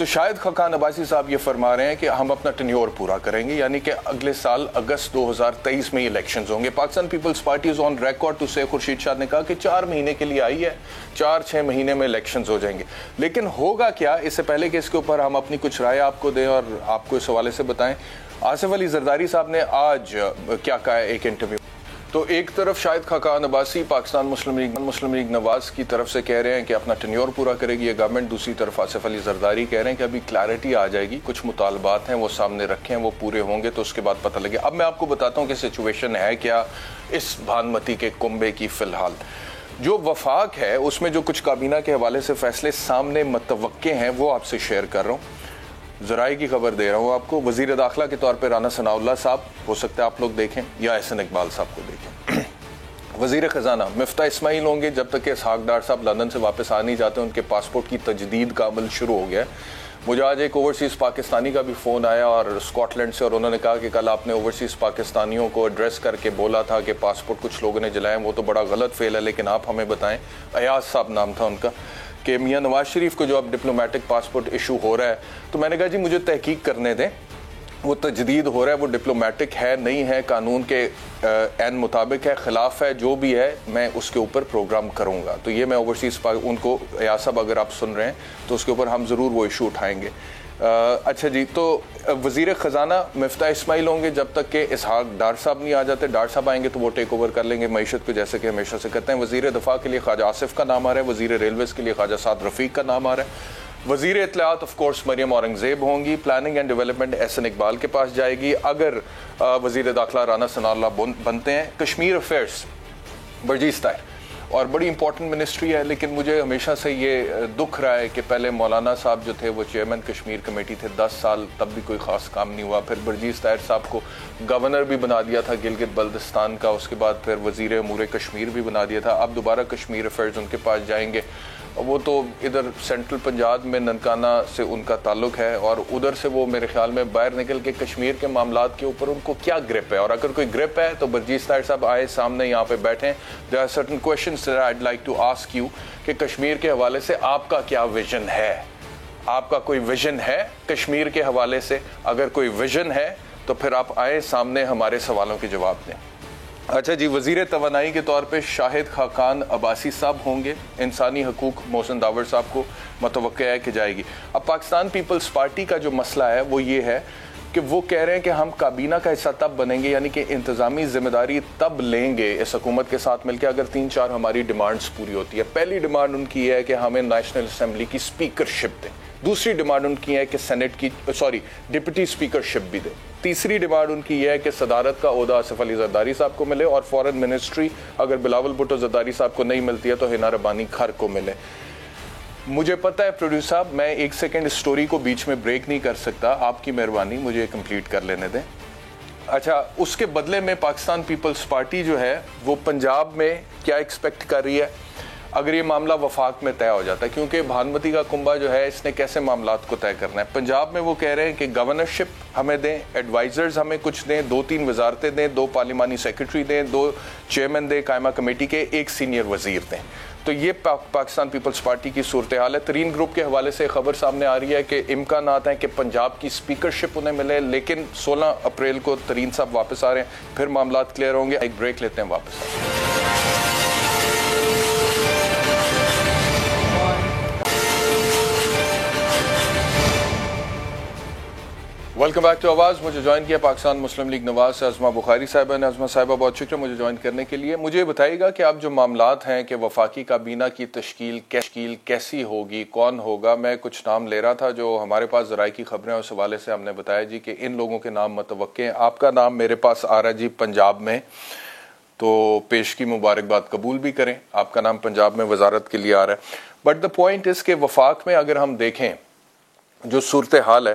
تو شاہد خاقان عباسی صاحب یہ فرما رہے ہیں کہ ہم اپنا ٹینیور پورا کریں گے، یعنی کہ اگلے سال اگست 2023 میں الیکشنز ہوں گے. Pakistan Peoples Party is on record too سے، خورشید شاہ نے کہا کہ 4 مہینے کے لیے آئی ہے، 4-6 مہینے میں الیکشنز ہو جائیں گے. لیکن ہوگا کیا، اس سے پہلے کہ اس کے اوپر ہم اپنی کچھ رائے آپ کو دیں اور آپ کو اس حوالے سے بتائیں، آصف علی زرداری صاحب نے آج کیا کہا ہے ایک انٹرویو. تو ایک طرف شاہد خاقان عباسی پاکستان مسلم لیگ نواز کی طرف سے کہہ رہے ہیں کہ اپنا ٹینیور پورا کرے گی یہ گورنمنٹ، دوسری طرف آصف علی زرداری کہہ رہے ہیں کہ ابھی کلیئرٹی آ جائے گی، کچھ مطالبات ہیں وہ سامنے رکھے ہیں، وہ پورے ہوں گے تو اس کے بعد پتہ لگے. اب میں آپ کو بتاتا ہوں کہ سچویشن ہے کیا اس بھانمتی کے کنبے کی. فی الحال جو وفاق ہے اس میں جو کچھ کابینہ کے حوالے سے فیصلے سامنے متوقع ہیں وہ آپ سے شیئر کر رہا ہوں. ذرائع کی خبر دے رہا ہوں آپ کو. وزیر داخلہ کے طور پہ رانا ثناءاللہ صاحب، ہو سکتا ہے آپ لوگ دیکھیں، یا احسن اقبال صاحب کو دیکھیں. وزیر خزانہ مفتاح اسماعیل ہوں گے جب تک کہ اسحاق ڈار صاحب لندن سے واپس آ نہیں جاتے. ان کے پاسپورٹ کی تجدید کا عمل شروع ہو گیا ہے. مجھے آج ایک اوورسیز پاکستانی کا بھی فون آیا اور اسکاٹ لینڈ سے، اور انہوں نے کہا کہ کل آپ نے اوورسیز پاکستانیوں کو ایڈریس کر کے بولا تھا کہ پاسپورٹ کچھ لوگوں نے جلائے، وہ تو بڑا غلط فعل ہے، لیکن آپ ہمیں بتائیں. ایاز صاحب نام تھا ان کا، کہ میاں نواز شریف کو جو اب ڈپلومیٹک پاسپورٹ ایشو ہو رہا ہے، تو میں نے کہا جی مجھے تحقیق کرنے دیں، وہ تجدید ہو رہا ہے، وہ ڈپلومیٹک ہے نہیں ہے، قانون کے عین مطابق ہے، خلاف ہے، جو بھی ہے میں اس کے اوپر پروگرام کروں گا. تو یہ میں اوورسیز ان کو، ایاز صاحب اگر آپ سن رہے ہیں تو اس کے اوپر ہم ضرور وہ ایشو اٹھائیں گے. اچھا جی، تو وزیر خزانہ مفتاح اسماعیل ہوں گے جب تک کہ اسحاق ڈار صاحب نہیں آ جاتے. ڈار صاحب آئیں گے تو وہ ٹیک اوور کر لیں گے معیشت کو، جیسے کہ ہمیشہ سے کرتے ہیں. وزیر دفاع کے لیے خواجہ آصف کا نام آ رہا ہے، وزیر ریلویز کے لیے خواجہ سعد رفیق کا نام آ رہا ہے. وزیر اطلاعات آف کورس مریم اورنگزیب ہوں گی. Planning and development Ahsan Iqbal کے پاس جائے گی اگر وزیر داخلہ رانا ثناءاللہ بنتے ہیں. کشمیر افیئرس برجیز طاہر، اور بڑی امپورٹنٹ منسٹری ہے، لیکن مجھے ہمیشہ سے یہ دکھ رہا ہے کہ پہلے مولانا صاحب جو تھے وہ چیئرمین کشمیر کمیٹی تھے 10 سال، تب بھی کوئی خاص کام نہیں ہوا. پھر برجیز طاہر صاحب کو گورنر بھی بنا دیا تھا گلگت بلتستان کا، اس کے بعد پھر وزیر امور کشمیر بھی بنا دیا تھا. اب دوبارہ کشمیر افیئرز ان کے پاس جائیں گے. وہ تو ادھر سینٹرل پنجاب میں ننکانہ سے ان کا تعلق ہے، اور ادھر سے وہ میرے خیال میں باہر نکل کے کشمیر کے معاملات کے اوپر ان کو کیا گرپ ہے، اور اگر کوئی گرپ ہے تو برجیز طاہر صاحب آئے سامنے یہاں پہ بیٹھیں. There are certain questions that I'd like to ask you کہ کشمیر کے حوالے سے آپ کا کیا ویژن ہے. آپ کا کوئی ویژن ہے کشمیر کے حوالے سے؟ اگر کوئی ویژن ہے تو پھر آپ آئے سامنے ہمارے سوالوں کے جواب دیں. اچھا جی، وزیر توانائی کے طور پہ شاہد خاقان عباسی صاحب ہوں گے. انسانی حقوق محسن داور صاحب کو متوقع ہے کہ جائے گی. اب پاکستان پیپلز پارٹی کا جو مسئلہ ہے وہ یہ ہے کہ وہ کہہ رہے ہیں کہ ہم کابینہ کا حصہ تب بنیں گے، یعنی کہ انتظامی ذمہ داری تب لیں گے اس حکومت کے ساتھ مل کے اگر 3-4 ہماری ڈیمانڈز پوری ہوتی ہے. پہلی ڈیمانڈ ان کی ہے کہ ہمیں نیشنل اسمبلی کی اسپیکرشپ دیں. دوسری ڈیمانڈ ان کی ہے کہ سینٹ کی ڈپٹی اسپیکرشپ بھی دیں. تیسری ڈیمانڈ ان کی یہ ہے کہ صدارت کا عہدہ آصف علی زرداری صاحب کو ملے، اور فورن منسٹری اگر بلاول بھٹو زرداری صاحب کو نہیں ملتی ہے تو ہنا ربانی کھر کو ملے. مجھے پتہ ہے پروڈیوسر صاحب میں 1 سیکنڈ اس سٹوری کو بیچ میں بریک نہیں کر سکتا، آپ کی مہربانی مجھے کمپلیٹ کر لینے دیں. اچھا، اس کے بدلے میں پاکستان پیپلز پارٹی جو ہے وہ پنجاب میں کیا ایکسپیکٹ کر رہی ہے اگر یہ معاملہ وفاق میں طے ہو جاتا ہے؟ کیونکہ بھانمتی کا کنبہ جو ہے اس نے کیسے معاملات کو طے کرنا ہے. پنجاب میں وہ کہہ رہے ہیں کہ گورنرشپ ہمیں دیں، ایڈوائزرز ہمیں کچھ دیں، 2-3 وزارتیں دیں، 2 پارلیمانی سیکرٹری دیں، 2 چیئرمین دیں قائمہ کمیٹی کے، 1 سینئر وزیر دیں. تو یہ پاکستان پیپلز پارٹی کی صورتحال ہے. ترین گروپ کے حوالے سے خبر سامنے آ رہی ہے کہ امکانات ہیں کہ پنجاب کی اسپیکرشپ انہیں ملے، لیکن 16 اپریل کو ترین صاحب واپس آ رہے ہیں، پھر معاملات کلیئر ہوں گے. ایک بریک لیتے ہیں، واپس آ رہے ہیں. ویلکم بیک ٹو آواز. مجھے جوائن کیا پاکستان مسلم لیگ نواز سے عظمہ بخاری صاحبہ نے. عظمہ صاحبہ بہت شکریہ مجھے جوائن کرنے کے لیے. مجھے بتائیے گا کہ اب جو معاملات ہیں کہ وفاقی کابینہ کی تشکیل کیسی ہوگی، کون ہوگا. میں کچھ نام لے رہا تھا جو ہمارے پاس ذرائع کی خبریں اس حوالے سے ہم نے بتایا جی کہ ان لوگوں کے نام متوقع ہیں. آپ کا نام میرے پاس آ رہا ہے جی پنجاب میں، تو پیش کی مبارکباد قبول بھی کریں. آپ کا نام پنجاب میں وزارت کے لیے آ رہا ہے. بٹ دا پوائنٹ اس کہ وفاق میں اگر ہم دیکھیں جو صورتحال ہے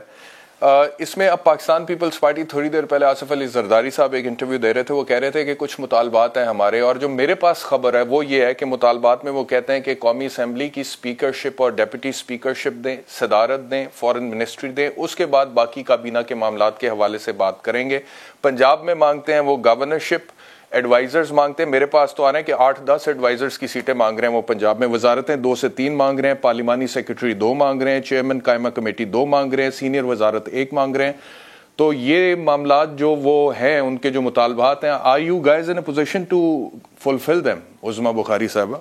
اس میں اب پاکستان پیپلز پارٹی، تھوڑی دیر پہلے آصف علی زرداری صاحب ایک انٹرویو دے رہے تھے، وہ کہہ رہے تھے کہ کچھ مطالبات ہیں ہمارے، اور جو میرے پاس خبر ہے وہ یہ ہے کہ مطالبات میں وہ کہتے ہیں کہ قومی اسمبلی کی اسپیکرشپ اور ڈیپٹی اسپیکرشپ دیں، صدارت دیں، فورن منسٹری دیں، اس کے بعد باقی کابینہ کے معاملات کے حوالے سے بات کریں گے. پنجاب میں مانگتے ہیں وہ گورنرشپ، ایڈوائزرز مانگتے ہیں. میرے پاس تو آ رہے ہیں کہ 8-10 ایڈوائزرز کی سیٹیں مانگ رہے ہیں وہ پنجاب میں. وزارتیں 2 سے 3 مانگ رہے ہیں, پارلیمانی سیکرٹری 2 مانگ رہے ہیں, چیئرمین قائمہ کمیٹی 2 مانگ رہے ہیں, سینئر وزارت 1 مانگ رہے ہیں. تو یہ معاملات جو وہ ہیں, ان کے جو مطالبات ہیں, are you guys in a position to fulfil them? Uzma Bukhari صاحبہ.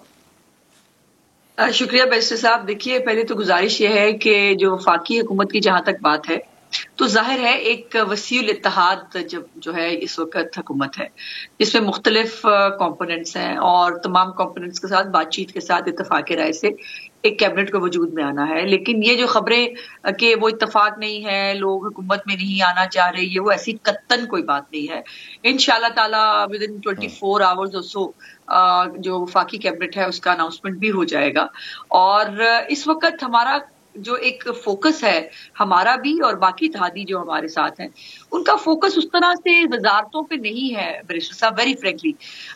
شکریہ بیرسٹر صاحب. دیکھیے, پہلے تو گزارش یہ ہے کہ جو وفاقی حکومت کی جہاں تک بات ہے تو ظاہر ہے ایک وسیع الاتحاد جو ہے اس وقت حکومت ہے, جس میں مختلف کمپوننٹس ہیں, اور تمام کمپوننٹس کے ساتھ بات چیت کے ساتھ اتفاق رائے سے ایک کیبنٹ کو وجود میں آنا ہے. لیکن یہ جو خبریں کہ وہ اتفاق نہیں ہے, لوگ حکومت میں نہیں آنا چاہ رہے, یہ وہ ایسی قطعاً کوئی بات نہیں ہے. انشاءاللہ تعالیٰ ودن 24 آورز اور سو جو وفاقی کیبنٹ ہے اس کا اناؤنسمنٹ بھی ہو جائے گا. اور اس وقت ہمارا جو ایک فوکس ہے, ہمارا بھی اور باقی اتحادی جو ہمارے ساتھ ہیں, ان کا فوکس اس طرح سے وزارتوں پہ نہیں ہے بیرسٹر صاحب. ویری فرینکلی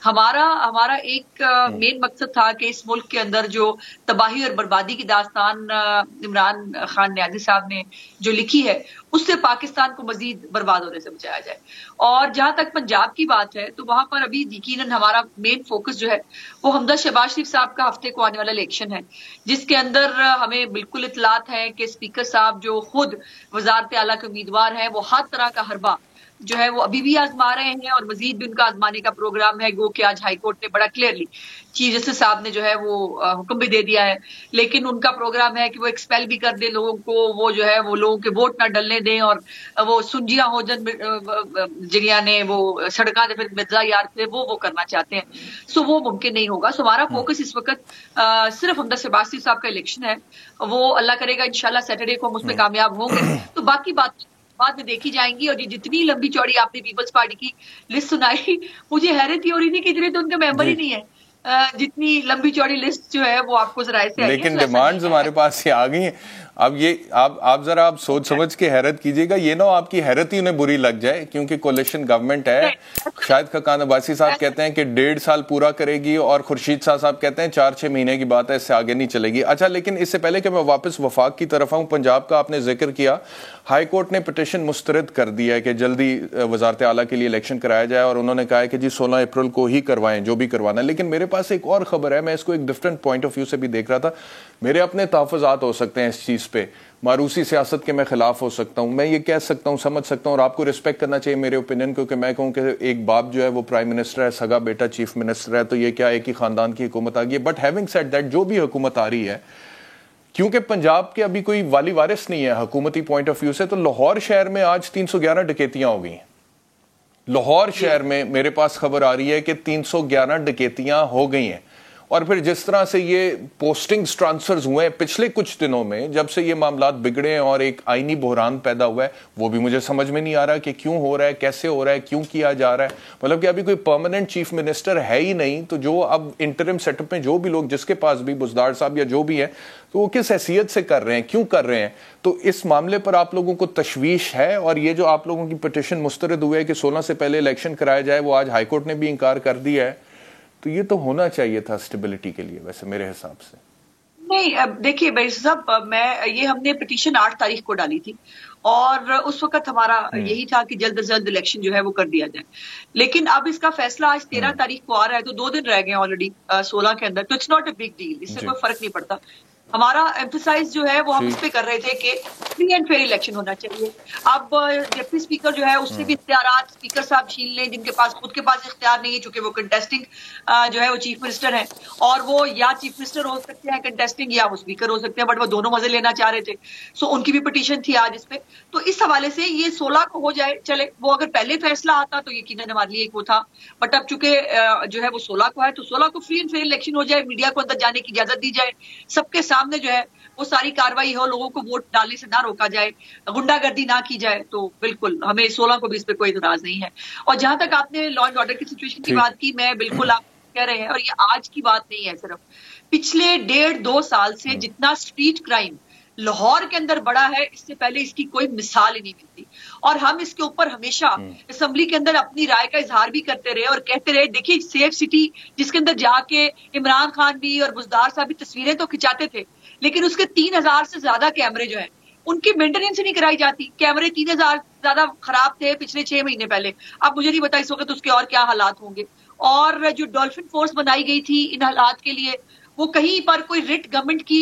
ہمارا ایک مین مقصد تھا کہ اس ملک کے اندر جو تباہی اور بربادی کی داستان عمران خان نیازی صاحب نے جو لکھی ہے, اس سے پاکستان کو مزید برباد ہونے سے بچایا جائے. اور جہاں تک پنجاب کی بات ہے تو وہاں پر ابھی یقیناً ہمارا مین فوکس جو ہے وہ حمزہ شہباز شریف صاحب کا ہفتے کو آنے والا الیکشن ہے, جس کے اندر ہمیں بالکل اطلاعات ہے کہ اسپیکر صاحب جو خود وزارت اعلیٰ کے امیدوار ہیں وہ ہر طرح کا حربہ جو ہے وہ ابھی بھی آزما رہے ہیں, اور مزید بھی ان کا آزمانے کا پروگرام ہے. گو کہ آج ہائی کورٹ نے بڑا کلیئرلی چیف جسٹس صاحب نے جو ہے وہ حکم بھی دے دیا ہے, لیکن ان کا پروگرام ہے کہ وہ ایکسپیل بھی کر دیں لوگوں کو, وہ جو ہے وہ لوگوں کے ووٹ نہ ڈلنے دیں, اور وہ سنجیاں ہو جن جنیا نے وہ سڑکاں پھر مرزا یار تھے وہ کرنا چاہتے ہیں. سو وہ ممکن نہیں ہوگا. سو ہمارا فوکس اس وقت صرف حمزہ شہباز شریف صاحب کا الیکشن ہے. وہ اللہ کرے گا انشاءاللہ سیٹرڈے کو ہم اس میں کامیاب ہوں گے, تو باقی بات بعد میں دیکھی جائیں گی. اور یہ جتنی لمبی چوڑی آپ نے پیپلز پارٹی کی لسٹ سنائی, مجھے حیرت ہی ہو رہی تھی کہ اتنے تو ان کے ممبر ہی نہیں ہے. جتنی لمبی چوڑی لسٹ جو ہے وہ آپ کو ذرائع سے آئی ہے, لیکن ڈیمانڈز ہمارے پاس ہی آ گئی ہیں. اب یہ آپ ذرا آپ سوچ سمجھ کے حیرت کیجئے گا, یہ نہ آپ کی حیرت ہی انہیں بری لگ جائے, کیونکہ کولیشن گورنمنٹ ہے. شاہد خاقان عباسی صاحب کہتے ہیں کہ 1.5 سال پورا کرے گی, اور خورشید صاحب کہتے ہیں 4-6 مہینے کی بات ہے, اس سے آگے نہیں چلے گی. اچھا, لیکن اس سے پہلے کہ میں واپس وفاق کی طرف آؤں, پنجاب کا آپ نے ذکر کیا, ہائی کورٹ نے پٹیشن مسترد کر دیا ہے کہ جلدی وزارت اعلیٰ کے لیے الیکشن کرایا جائے, اور انہوں نے کہا ہے کہ جی 16 اپریل کو ہی کروائیں جو بھی کروانا ہے. لیکن میرے پاس ایک اور خبر ہے, میں اس کو ایک ڈفرینٹ پوائنٹ آف ویو سے بھی دیکھ رہا تھا. میرے اپنے تحفظات ہو سکتے ہیں اس چیز پہ, ماروسی سیاست کے میں خلاف ہو سکتا ہوں, میں یہ کہہ سکتا ہوں, سمجھ سکتا ہوں, اور آپ کو رسپیکٹ کرنا چاہیے میرے اوپینین کو, کہ میں کہوں کہ ایک باپ جو ہے وہ پرائم منسٹر ہے, سگا بیٹا چیف منسٹر ہے, تو یہ کیا ایک ہی خاندان کی حکومت آ گئی ہے. بٹ ہیونگ سیڈ دیٹ, جو بھی حکومت آ رہی ہے, کیونکہ پنجاب کے ابھی کوئی والی وارث نہیں ہے حکومتی پوائنٹ آف ویو سے, تو لاہور شہر میں آج 311 ڈکیتیاں ہو گئی ہیں. لاہور شہر میں میرے پاس خبر آ رہی ہے کہ 311 ڈکیتیاں ہو گئی ہیں. اور پھر جس طرح سے یہ پوسٹنگز ٹرانسفرز ہوئے ہیں پچھلے کچھ دنوں میں, جب سے یہ معاملات بگڑے ہیں اور ایک آئینی بحران پیدا ہوا ہے, وہ بھی مجھے سمجھ میں نہیں آ رہا کہ کیوں ہو رہا ہے, کیسے ہو رہا ہے, کیوں کیا جا رہا ہے. مطلب کہ ابھی کوئی پرماننٹ چیف منسٹر ہے ہی نہیں, تو جو اب انٹرم سیٹ اپ میں جو بھی لوگ جس کے پاس بھی بزدار صاحب یا جو بھی ہے, تو وہ کس حیثیت سے کر رہے ہیں, کیوں کر رہے ہیں. تو اس معاملے پر آپ لوگوں کو تشویش ہے, اور یہ جو آپ لوگوں کی پٹیشن مسترد ہوئے کہ 16 سے پہلے الیکشن کرایا جائے, وہ آج ہائی کورٹ نے بھی انکار کر دیا ہے, تو یہ تو ہونا چاہیے تھا اسٹیبلٹی کے لیے ویسے میرے حساب سے. نہیں, اب دیکھیے بیرسٹر صاحب, یہ ہم نے پٹیشن 8 تاریخ کو ڈالی تھی, اور اس وقت ہمارا یہی تھا کہ جلد از جلد الیکشن جو ہے وہ کر دیا جائے. لیکن اب اس کا فیصلہ آج 13 تاریخ کو آ رہا ہے, تو 2 دن رہ گئے آلریڈی 16 کے اندر, تو it's not a big deal, اس سے کوئی فرق نہیں پڑتا. ہمارا ایمفسائز جو ہے وہ ہم اس پہ کر رہے تھے کہ فری اینڈ فیئر الیکشن ہونا چاہیے. اب ڈپٹی اسپیکر جو ہے اس سے بھی اختیارات اسپیکر صاحب چھین لیں, جن کے پاس خود کے پاس اختیار نہیں ہے, چونکہ وہ کنٹیسٹنگ جو ہے وہ چیف منسٹر ہیں, اور وہ یا چیف منسٹر ہو سکتے ہیں کنٹیسٹنگ, یا وہ اسپیکر ہو سکتے ہیں, بٹ وہ دونوں مزے لینا چاہ رہے تھے. سو ان کی بھی پٹیشن تھی آج اس پہ. تو اس حوالے سے یہ 16 کو ہو جائے, چلے, وہ اگر پہلے فیصلہ آتا تو یقیناً ہمارے لیے ایک وہ تھا, بٹ اب چونکہ جو ہے وہ 16 کو ہے, تو 16 کو فری اینڈ فیئر الیکشن ہو جائے, میڈیا کو اندر جانے کی اجازت دی جائے, سب کے سامنے جو ہے وہ ساری کاروائی ہو, لوگوں کو ووٹ ڈالنے سے نہ روکا جائے, غنڈہ گردی نہ کی جائے, تو بالکل ہمیں 16 کو بھی اس پہ کوئی اعتراض نہیں ہے. اور جہاں تک آپ نے لا اینڈ آرڈر کی سچویشن کی بات کی, میں بالکل آپ کہہ رہے ہیں, اور یہ آج کی بات نہیں ہے, صرف پچھلے 1.5-2 سال سے جتنا اسٹریٹ کرائم لاہور کے اندر بڑا ہے, اس سے پہلے اس کی کوئی مثال ہی نہیں ملتی. اور ہم اس کے اوپر ہمیشہ اسمبلی کے اندر اپنی رائے کا اظہار بھی کرتے رہے, اور کہتے رہے, دیکھیے سیف سٹی جس کے اندر جا کے عمران خان بھی اور بزدار صاحب بھی تصویریں تو کھنچاتے تھے, لیکن اس کے 3000 سے زیادہ کیمرے جو ہیں ان کی مینٹیننس نہیں کرائی جاتی. کیمرے 3000 زیادہ خراب تھے پچھلے 6 مہینے پہلے, اب مجھے نہیں پتا اس وقت اس کے اور کیا حالات ہوں گے. اور جو ڈولفن فورس بنائی گئی تھی ان حالات کے لیے وہ کہیں پر کوئی رٹ گورنمنٹ کی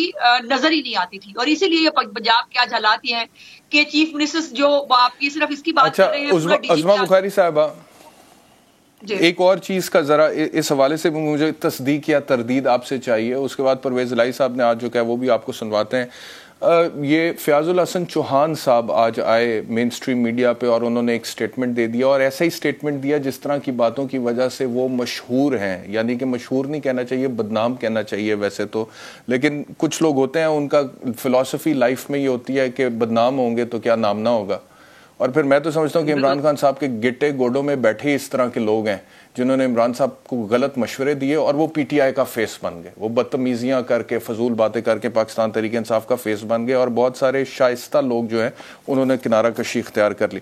نظر ہی نہیں آتی تھی، اور اسی لیے پنجاب کے آج حالات یہ ہیں کہ چیف منسٹر جو آپ کی صرف اس کی بات کر رہے ہیں. عظمیٰ بخاری صاحبہ، ایک اور چیز کا ذرا اس حوالے سے مجھے تصدیق یا تردید آپ سے چاہیے، اس کے بعد پرویز الہی صاحب نے آج جو کہا وہ بھی آپ کو سنواتے ہیں. یہ فیاض الحسن چوہان صاحب آج آئے مین سٹریم میڈیا پہ اور انہوں نے ایک سٹیٹمنٹ دے دیا، اور ایسا ہی سٹیٹمنٹ دیا جس طرح کی باتوں کی وجہ سے وہ مشہور ہیں، یعنی کہ مشہور نہیں کہنا چاہیے، بدنام کہنا چاہیے ویسے تو، لیکن کچھ لوگ ہوتے ہیں ان کا فلسفی لائف میں یہ ہوتی ہے کہ بدنام ہوں گے تو کیا نام نہ ہوگا. اور پھر میں تو سمجھتا ہوں کہ عمران خان صاحب کے گٹے گوڈوں میں بیٹھے اس طرح کے لوگ ہیں جنہوں نے عمران صاحب کو غلط مشورے دیے اور وہ پی ٹی آئی کا فیس بن گئے، وہ بدتمیزیاں کر کے فضول باتیں کر کے پاکستان تحریک انصاف کا فیس بن گئے، اور بہت سارے شائستہ لوگ جو ہیں انہوں نے کنارہ کشی اختیار کر لی.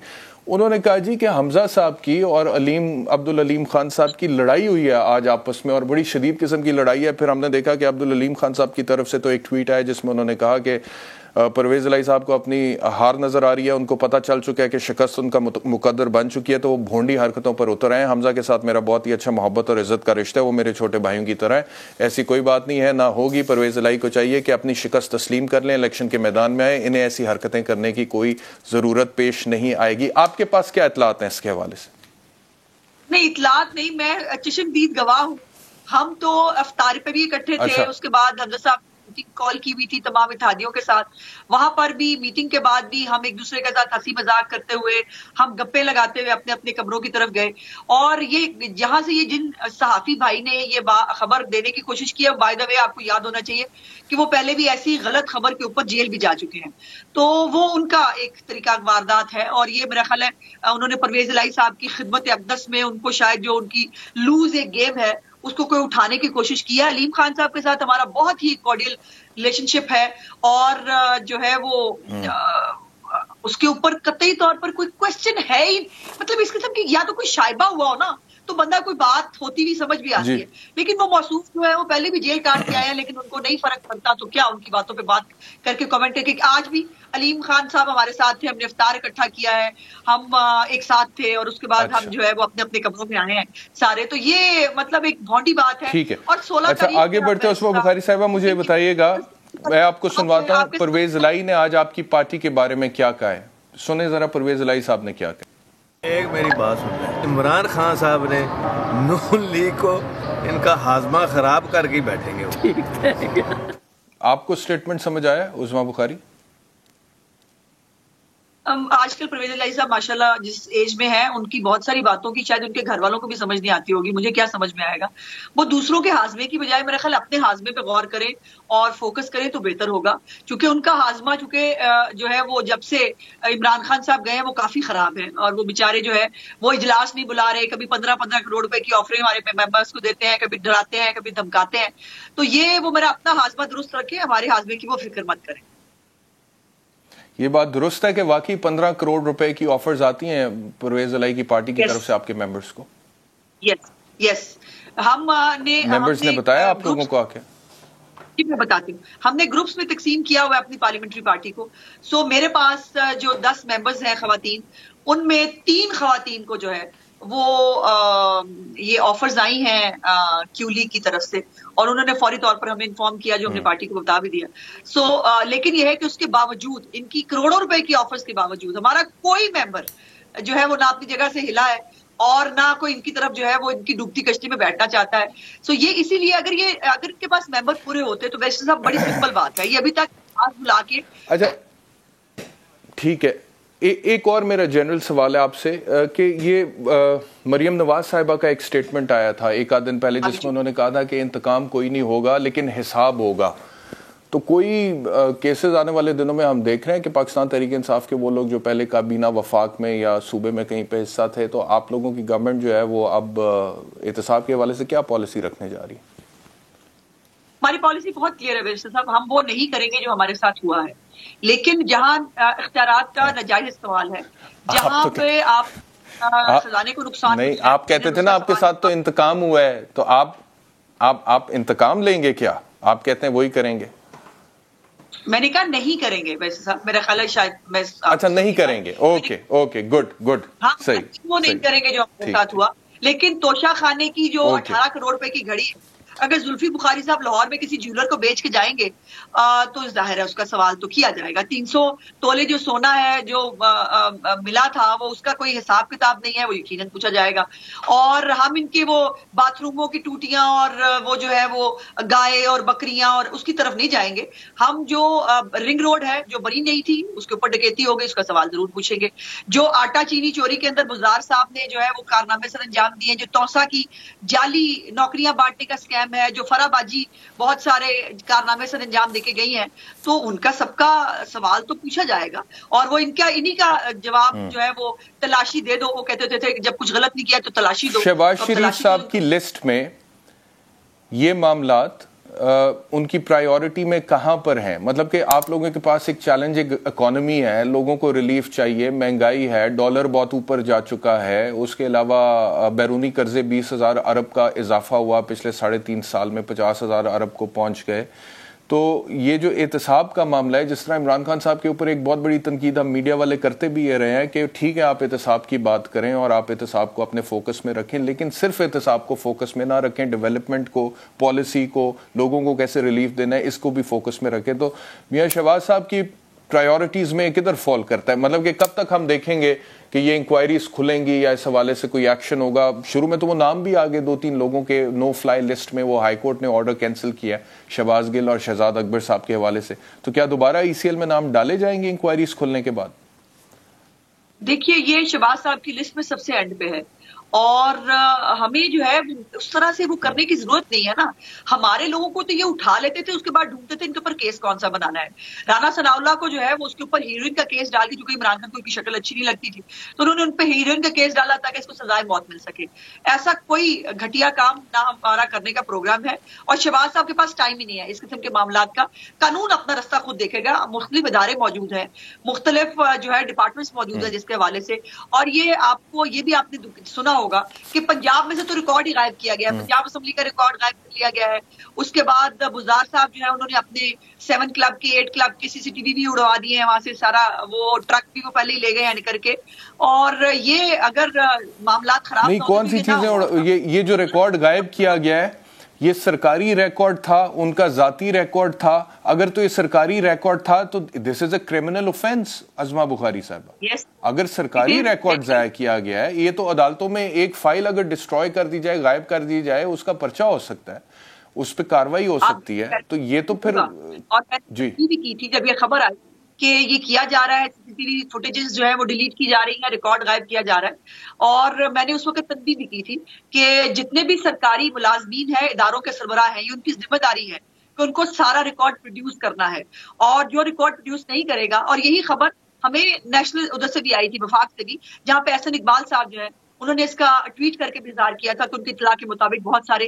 انہوں نے کہا جی کہ حمزہ صاحب کی اور عبدالعلیم خان صاحب کی لڑائی ہوئی ہے آج آپس میں، اور بڑی شدید قسم کی لڑائی ہے. پھر ہم نے دیکھا کہ عبدالعلیم خان صاحب کی طرف سے تو ایک ٹویٹ آیا جس میں انہوں نے کہا کہ پرویز الہی صاحب کو اپنی ہار نظر آ رہی ہے، ان کو پتہ چل چکا ہے کہ شکست ان کا مقدر بن چکی ہے، تو وہ بھونڈی حرکتوں پر اتر آئے ہیں. حمزہ کے ساتھ میرا بہت ہی اچھا محبت اور عزت کا رشتہ ہے، وہ میرے چھوٹے بھائیوں کی طرح ہے، ایسی کوئی بات نہیں ہے، نہ ہوگی. پرویز الہی کو چاہیے کہ اپنی شکست تسلیم کر لیں، الیکشن کے میدان میں آئے، انہیں ایسی حرکتیں کرنے کی کوئی ضرورت پیش نہیں آئے گی. آپ کے پاس کیا اطلاعات ہیں اس کے حوالے سے؟ نہیں اطلاعات نہیں، میں چشمدید گواہ ہوں. ہم تو افطار پہ بھی اکٹھے تھے، اس کے بعد حمزہ صاحب میٹنگ کال کی ہوئی تھی تمام اتحادیوں کے ساتھ، وہاں پر بھی میٹنگ کے بعد بھی ہم ایک دوسرے کے ساتھ ہنسی مذاق کرتے ہوئے، ہم گپے لگاتے ہوئے اپنے اپنے کمروں کی طرف گئے. اور یہ جہاں سے یہ جن صحافی بھائی نے یہ خبر دینے کی کوشش کی ہے، بائی دا وے آپ کو یاد ہونا چاہیے کہ وہ پہلے بھی ایسی غلط خبر کے اوپر جیل بھی جا چکے ہیں، تو وہ ان کا ایک طریقہ واردات ہے. اور یہ میرا خیال ہے انہوں نے پرویز الہی صاحب کی خدمت اقدس میں ان کو شاید جو ان کی لوز ایک گیم ہے اس کو کوئی اٹھانے کی کوشش کی ہے. علیم خان صاحب کے ساتھ ہمارا بہت ہی کارڈیل ریلیشن شپ ہے، اور جو ہے وہ اس کے اوپر قطعی طور پر کوئی کوشچن ہے ہی، مطلب اس قسم کی یا تو کوئی شائبہ ہوا ہو نا تو بندہ کوئی بات ہوتی بھی سمجھ بھی آتی ہے، لیکن وہ موصوف جو ہے وہ پہلے بھی جیل کاٹ کے آئے ہیں، لیکن ان کو نہیں فرق پڑتا، تو کیا ان کی باتوں پہ بات کر کے کمنٹ کر کے. آج بھی علیم خان صاحب ہمارے ساتھ تھے، ہم نے افطار اکٹھا کیا ہے، ہم ایک ساتھ تھے، اور اس کے بعد ہم جو ہے وہ اپنے اپنے کمروں میں آئے ہیں سارے. تو یہ مطلب ایک بھونڈی بات ہے. ٹھیک ہے، اور 16 آگے بڑھتے ہیں. عثمیٰ بخاری صاحبہ مجھے بتائیے گا، میں آپ کو سنواتا ہوں پرویز الہی نے آج آپ کی پارٹی کے بارے میں کیا کہا ہے. سنیں ذرا پرویز الہی صاحب نے کیا کہا. ایک میری بات سنیں، عمران خان صاحب نے نون لیگ کو ان کا ہاضمہ خراب کر کے بیٹھیں گے. آپ کو سٹیٹمنٹ سمجھ آیا عظمیٰ بخاری؟ آج کل پرویز الہی صاحب ماشاءاللہ جس ایج میں ہیں، ان کی بہت ساری باتوں کی شاید ان کے گھر والوں کو بھی سمجھ نہیں آتی ہوگی، مجھے کیا سمجھ میں آئے گا. وہ دوسروں کے ہاضمے کی بجائے میرا خیال اپنے ہاضمے پہ غور کریں اور فوکس کریں تو بہتر ہوگا، کیونکہ ان کا ہاضمہ چونکہ جو ہے وہ جب سے عمران خان صاحب گئے ہیں وہ کافی خراب ہے، اور وہ بیچارے جو ہے وہ اجلاس نہیں بلا رہے، کبھی 15 کروڑ روپے کی آفریں ہمارے ممبرس کو دیتے ہیں، کبھی ڈراتے ہیں، کبھی دھمکاتے ہیں. تو یہ وہ میرا اپنا ہاضمہ درست رکھے، ہمارے ہاضمے کی وہ فکر مت کریں. یہ بات درست ہے کہ واقعی 15 کروڑ روپے کی آفرز آتی ہیں پرویز الہی کی پارٹی کی طرف سے آپ کے ممبرز کو؟ یس ہم نے ممبرز نے بتایا آپ لوگوں کو آ کے؟ جی میں بتاتی ہوں، ہم نے گروپس میں تقسیم کیا ہوا ہے اپنی پارلیمنٹری پارٹی کو. سو میرے پاس جو 10 ممبرز ہیں خواتین، ان میں 3 خواتین کو جو ہے وہ یہ آفرز آئی ہیں کیو لیگ کی طرف سے، اور انہوں نے فوری طور پر ہمیں انفارم کیا، جو ہم نے پارٹی کو بتا بھی دیا. سو لیکن یہ ہے کہ اس کے باوجود، ان کی کروڑوں روپے کی آفرز کے باوجود، ہمارا کوئی ممبر جو ہے وہ نہ اپنی جگہ سے ہلا ہے اور نہ کوئی ان کی طرف جو ہے وہ ان کی ڈوبتی کشتی میں بیٹھنا چاہتا ہے. سو یہ اسی لیے اگر ان کے پاس ممبر پورے ہوتے تو ویسے صاحب بڑی سمپل بات ہے، یہ ابھی تک بلا کے. اچھا ٹھیک ہے، ایک اور میرا جنرل سوال ہے آپ سے کہ یہ مریم نواز صاحبہ کا ایک سٹیٹمنٹ آیا تھا ایک آدھ دن پہلے جس میں انہوں نے کہا تھا کہ انتقام کوئی نہیں ہوگا لیکن حساب ہوگا. تو کوئی کیسز آنے والے دنوں میں ہم دیکھ رہے ہیں کہ پاکستان تحریک انصاف کے وہ لوگ جو پہلے کابینہ وفاق میں یا صوبے میں کہیں پہ حصہ تھے، تو آپ لوگوں کی گورنمنٹ جو ہے وہ اب احتساب کے حوالے سے کیا پالیسی رکھنے جا رہی ہے؟ ہماری پالیسی بہت کلیئر ہے ویسے صاحب، ہم وہ نہیں کریں گے جو ہمارے ساتھ ہوا ہے، لیکن جہاں اختیارات کا ناجائز استعمال ہے، جہاں پہ آپ خزانے کو نقصان نہیں، آپ کہتے تھے نا آپ کے ساتھ تو انتقام ہوا ہے، تو آپ انتقام لیں گے کیا؟ آپ کہتے ہیں وہی کریں گے. میں نے کہا نہیں کریں گے ویسے صاحب، میرا خیال ہے شاید اچھا نہیں کریں گے. اوکے گڈ ہاں، صحیح، وہ نہیں کریں گے جو ہمارے ساتھ ہوا. لیکن توشہ خانے کی جو 18 کروڑ روپے کی گھڑی ہے، اگر زلفی بخاری صاحب لاہور میں کسی جیولر کو بیچ کے جائیں گے تو ظاہر ہے اس کا سوال تو کیا جائے گا. 300 تولے جو سونا ہے جو ملا تھا وہ اس کا کوئی حساب کتاب نہیں ہے، وہ یقیناً پوچھا جائے گا. اور ہم ان کے وہ باتھ روموں کی ٹوٹیاں اور وہ جو ہے وہ گائے اور بکریاں اور اس کی طرف نہیں جائیں گے. ہم جو رنگ روڈ ہے جو بنی نہیں تھی اس کے اوپر ڈکیتی ہو گئی، اس کا سوال ضرور پوچھیں گے. جو آٹا چینی چوری کے اندر بزدار صاحب نے جو ہے وہ کارنامے سر انجام دیے، جو توسا کی جعلی نوکریاں بانٹنے کا اسکیم ہے، جو فرا باجی بہت سارے کارنامے سر انجام دے کے گئی ہیں، تو ان کا سب کا سوال تو پوچھا جائے گا. اور وہ انہی کا جواب جو ہے وہ تلاشی دے دو. وہ کہتے تھے جب کچھ غلط نہیں کیا تو تلاشی دو. شہباز شریف صاحب کی لسٹ میں یہ معاملات ان کی پرائیورٹی میں کہاں پر ہیں؟ مطلب کہ آپ لوگوں کے پاس ایک چیلنجنگ اکانومی ہے، لوگوں کو ریلیف چاہیے، مہنگائی ہے، ڈالر بہت اوپر جا چکا ہے، اس کے علاوہ بیرونی قرضے 20,000 ارب کا اضافہ ہوا پچھلے 3.5 سال میں، 50,000 ارب کو پہنچ گئے. تو یہ جو احتساب کا معاملہ ہے، جس طرح عمران خان صاحب کے اوپر ایک بہت بڑی تنقید ہم میڈیا والے کرتے بھی یہ رہے ہیں کہ ٹھیک ہے آپ احتساب کی بات کریں اور آپ احتساب کو اپنے فوکس میں رکھیں، لیکن صرف احتساب کو فوکس میں نہ رکھیں، ڈیولپمنٹ کو، پالیسی کو، لوگوں کو کیسے ریلیف دینا ہے اس کو بھی فوکس میں رکھیں. تو میاں شہباز صاحب کی پرائیورٹیز میں کدھر فال کرتا ہے؟ مطلب کہ کب تک ہم دیکھیں گے کہ یہ انکوائریز کھلیں گی یا اس حوالے سے کوئی ایکشن ہوگا؟ شروع میں تو وہ نام بھی آگے 2-3 لوگوں کے نو فلائی لسٹ میں، وہ ہائی کورٹ نے آرڈر کینسل کیا شہباز گل اور شہزاد اکبر صاحب کے حوالے سے. تو کیا دوبارہ ECL میں نام ڈالے جائیں گے انکوائریز کھلنے کے بعد؟ دیکھیے یہ شہباز صاحب کی لسٹ میں سب سے اینڈ پہ ہے، اور ہمیں جو ہے اس طرح سے وہ کرنے کی ضرورت نہیں ہے نا. ہمارے لوگوں کو تو یہ اٹھا لیتے تھے، اس کے بعد ڈھونڈتے تھے ان کے اوپر کیس کون سا بنانا ہے. رانا ثناء اللہ کو جو ہے وہ اس کے اوپر ہیروئن کا کیس ڈال کے، کیونکہ عمران خان کو ان کی شکل اچھی نہیں لگتی تھی تو انہوں نے ان پہ ہیروئن کا کیس ڈالا تاکہ اس کو سزائے موت مل سکے. ایسا کوئی گھٹیا کام نہ ہمارا کرنے کا پروگرام ہے، اور شہباز صاحب کے پاس ٹائم ہی نہیں ہے اس قسم کے معاملات کا. قانون اپنا رستہ خود دیکھے گا. مختلف ادارے موجود ہیں، مختلف جو ہے ڈپارٹمنٹس موجود ہیں جس کے حوالے سے. اور یہ بھی آپ نے سنا ہوگا کہ پنجاب میں سے تو ریکارڈ ہی غائب کیا گیا ہے، پنجاب اسمبلی کا ریکارڈ غائب کر لیا گیا ہے. اس کے بعد بزدار صاحب جو ہے انہوں نے اپنے 7 کلب کی 8 کلب کی CCTV بھی اڑوا دیے ہیں، وہاں سے سارا وہ ٹرک بھی وہ پہلے ہی لے گئے ہیں کر کے. اور یہ اگر معاملات خراب نہیں، کون سی چیزیں یہ جو ریکارڈ غائب کیا گیا ہے یہ سرکاری ریکارڈ تھا، ان کا ذاتی ریکارڈ تھا؟ اگر تو یہ سرکاری ریکارڈ تھا تو دس از اے کرمنل اوفینس عظمہ بخاری صاحبہ. اگر سرکاری ریکارڈ ضائع کیا گیا ہے، یہ تو عدالتوں میں ایک فائل اگر ڈسٹروائے کر دی جائے، غائب کر دی جائے، اس کا پرچہ ہو سکتا ہے، اس پہ کاروائی ہو سکتی ہے. تو یہ تو پھر جی بھی کی تھی جب یہ خبر آئی کہ یہ کیا جا رہا ہے، CCTV فوٹیجز جو ہے وہ ڈیلیٹ کی جا رہی ہیں، ریکارڈ غائب کیا جا رہا ہے. اور میں نے اس وقت تنبیہ بھی کی تھی کہ جتنے بھی سرکاری ملازمین ہیں، اداروں کے سربراہ ہیں، یہ ان کی ذمہ داری ہے کہ ان کو سارا ریکارڈ پروڈیوس کرنا ہے. اور جو ریکارڈ پروڈیوس نہیں کرے گا، اور یہی خبر ہمیں نیشنل ادھر سے بھی آئی تھی، وفاق سے بھی، جہاں پہ احسن اقبال صاحب جو ہے انہوں نے اس کا ٹویٹ کر کے بھی اظہار کیا تھا کہ ان کی اطلاع کے مطابق بہت سارے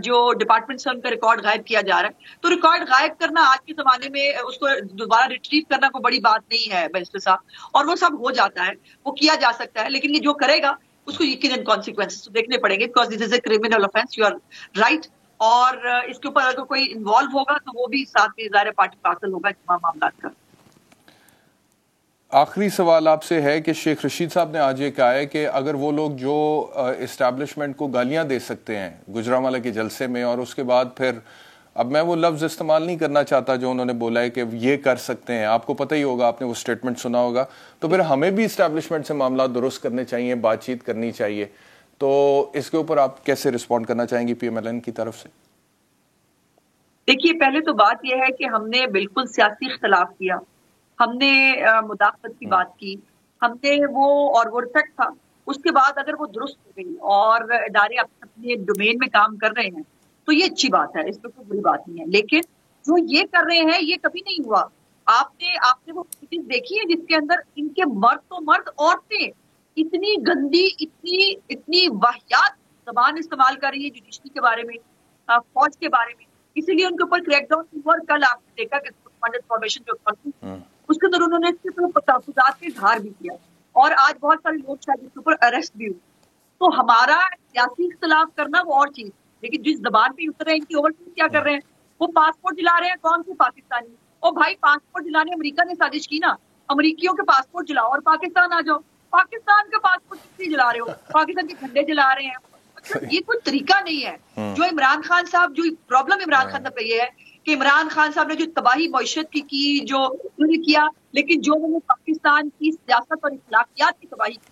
جو ڈپارٹمنٹس ہیں ان کا ریکارڈ غائب کیا جا رہا ہے. تو ریکارڈ غائب کرنا آج کے زمانے میں اس کو دوبارہ ریٹریو کرنا کوئی بڑی بات نہیں ہے بیرسٹر صاحب، اور وہ سب ہو جاتا ہے، وہ کیا جا سکتا ہے. لیکن یہ جو کرے گا اس کو یقیناً کانسیکوینسز دیکھنے پڑیں گے، because this is a criminal offence. You are right. اور اس کے اوپر اگر کوئی انوالو ہوگا تو وہ بھی ساتھ میں ظاہر پارٹی پارسل ہوگا تمام معاملات کا. آخری سوال آپ سے ہے کہ شیخ رشید صاحب نے آج یہ کہا ہے کہ اگر وہ لوگ جو اسٹیبلشمنٹ کو گالیاں دے سکتے ہیں گجرانوالہ کے جلسے میں، اور اس کے بعد پھر اب میں وہ لفظ استعمال نہیں کرنا چاہتا جو انہوں نے بولا ہے کہ یہ کر سکتے ہیں، آپ کو پتہ ہی ہوگا، آپ نے وہ سٹیٹمنٹ سنا ہوگا، تو پھر ہمیں بھی اسٹیبلشمنٹ سے معاملات درست کرنے چاہیے، بات چیت کرنی چاہیے. تو اس کے اوپر آپ کیسے رسپونڈ کرنا چاہیں گی PMLN کی طرف سے؟ دیکھیے پہلے تو بات یہ ہے کہ ہم نے بالکل سیاسی اختلاف کیا، ہم نے مدافعت کی بات کی، ہم نے وہ ریفیکٹ تھا. اس کے بعد اگر وہ درست ہو گئی اور ادارے اپنے ڈومین میں کام کر رہے ہیں تو یہ اچھی بات ہے، اس میں کوئی بری بات نہیں ہے. لیکن جو یہ کر رہے ہیں یہ کبھی نہیں ہوا. آپ نے وہ چیز دیکھی ہے جس کے اندر ان کے مرد تو مرد، عورتیں اتنی گندی، اتنی واہیات زبان استعمال کر رہی ہے جوڈیشری کے بارے میں، فوج کے بارے میں. اسی لیے ان کے اوپر کریک ڈاؤن ہوا. کل آپ نے دیکھا کہ فارمیشن جو اس کے اندر انہوں نے اس کے تحفظات کا اظہار بھی کیا، اور آج بہت سارے لوگ شاید اس کے اوپر ارسٹ بھی ہوئے. تو ہمارا سیاسی اختلاف کرنا وہ اور چیز، لیکن جس زبان پہ اتر رہے ہیں ان کی اوورسیز کیا کر رہے ہیں، وہ پاسپورٹ دلا رہے ہیں. کون سے پاکستانی؟ اور بھائی پاسپورٹ دلانے امریکہ نے سازش کی نا، امریکیوں کے پاسپورٹ دلاؤ اور پاکستان آ جاؤ. پاکستان کا پاسپورٹ کس جلا رہے ہو, پاکستان کے جھنڈے جلا رہے ہیں. یہ کوئی طریقہ نہیں ہے. جو عمران خان صاحب, جو پرابلم عمران خان صاحب کا یہ ہے کہ عمران خان صاحب نے جو تباہی معیشت کی جو انہوں نے کیا, لیکن جو انہوں نے پاکستان کی سیاست اور اخلاقیات کی تباہی کی,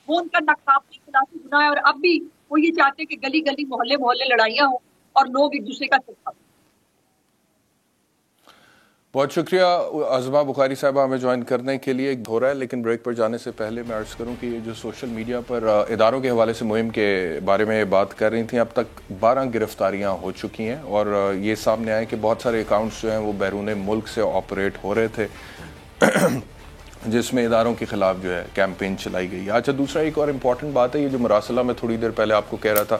وہ ان کا ناقابل خلافی گناہ ہے. اور اب بھی وہ یہ چاہتے ہیں کہ گلی گلی محلے محلے لڑائیاں ہوں اور لوگ ایک دوسرے کا ساتھ. بہت شکریہ عظما بخاری صاحبہ ہمیں جوائن کرنے کے لیے. ایک ہو رہا ہے, لیکن بریک پر جانے سے پہلے میں عرض کروں کہ یہ جو سوشل میڈیا پر اداروں کے حوالے سے مہم کے بارے میں بات کر رہی تھیں, اب تک 12 گرفتاریاں ہو چکی ہیں اور یہ سامنے آئے کہ بہت سارے اکاؤنٹس جو ہیں وہ بیرون ملک سے آپریٹ ہو رہے تھے جس میں اداروں کے خلاف جو ہے کیمپین چلائی گئی. اچھا, دوسرا ایک اور امپورٹنٹ بات ہے, یہ جو مراسلہ میں تھوڑی دیر پہلے آپ کو کہہ رہا تھا,